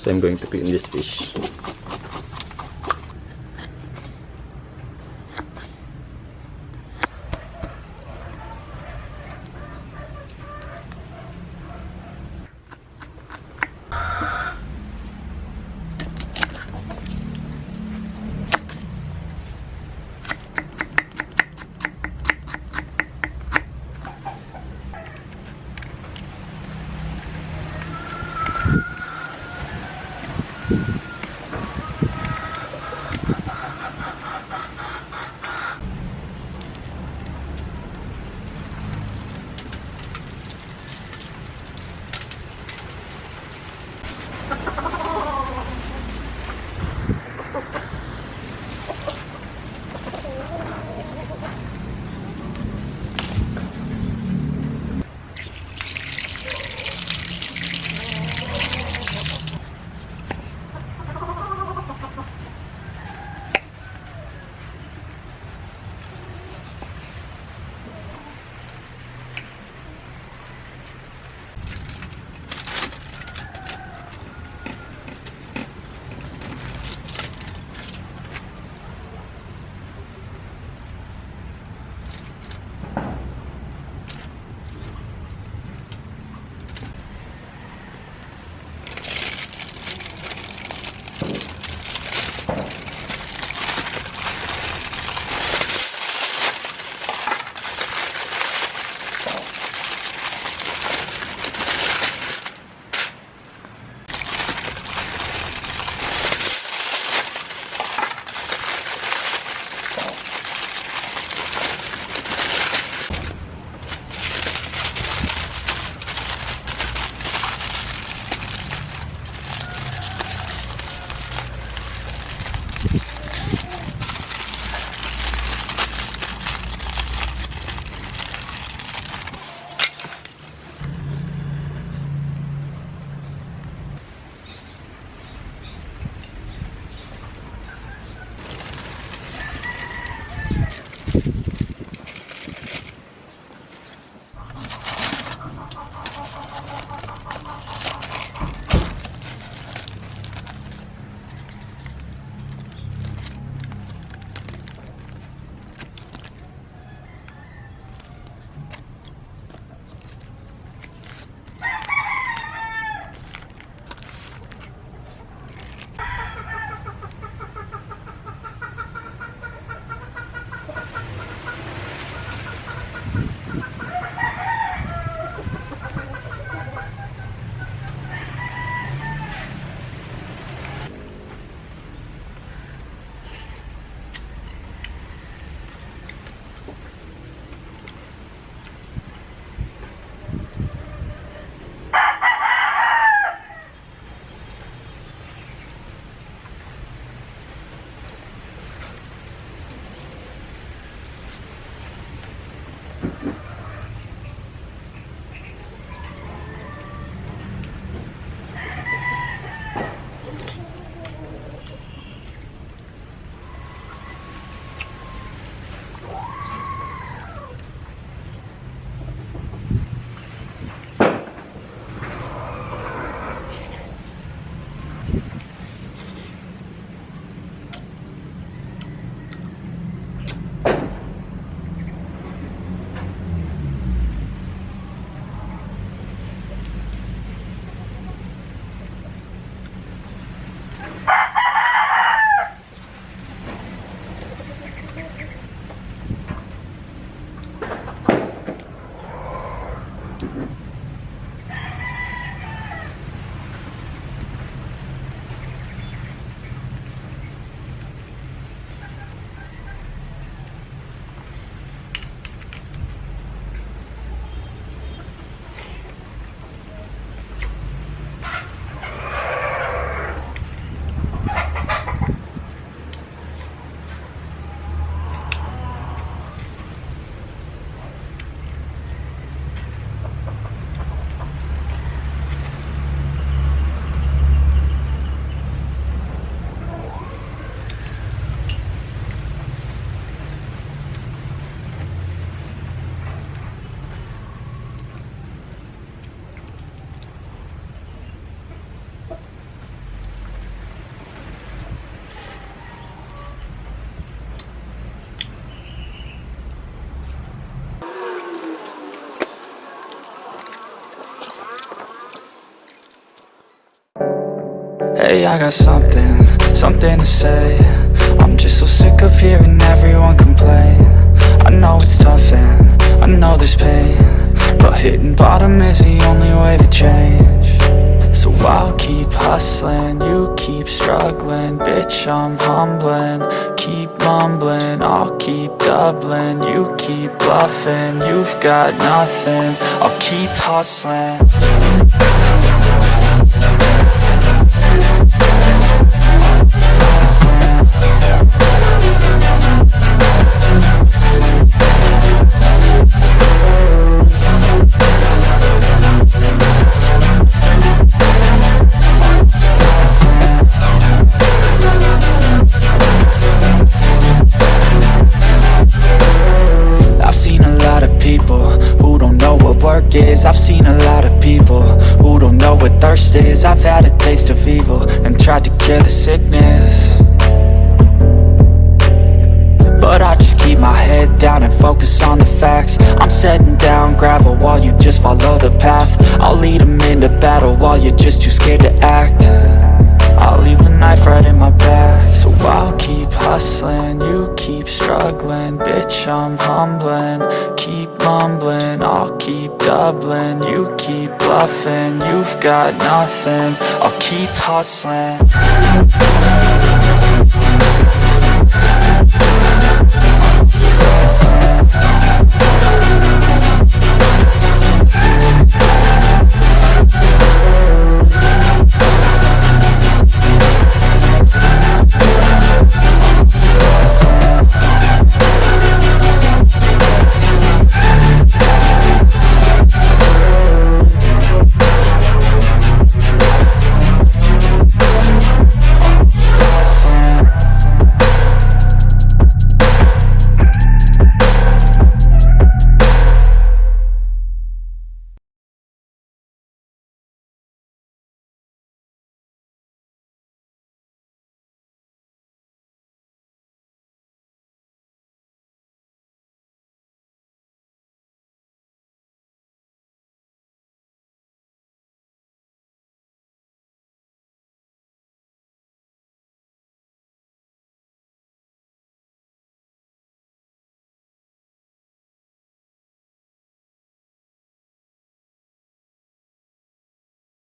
So I'm going to clean this fish. Hey, I got something to say. I'm just so sick of hearing everyone complain. I know it's tough and I know there's pain, but hitting bottom is the only way to change. So I'll keep hustling, you keep struggling. Bitch, I'm humbling, keep mumbling. I'll keep doubling, you keep bluffing. You've got nothing, I'll keep hustling. I've seen a lot of people who don't know what thirst is. I've had a taste of evil and tried to cure the sickness, but I just keep my head down and focus on the facts. I'm setting down gravel while you just follow the path. I'll lead them into battle while you're just too scared to act. I'll leave the knife right in my back. So I'll keep hustling, you keep struggling. Bitch, I'm humbling, keep mumbling. I'll keep doubling, you keep bluffing. You've got nothing, I'll keep hustling.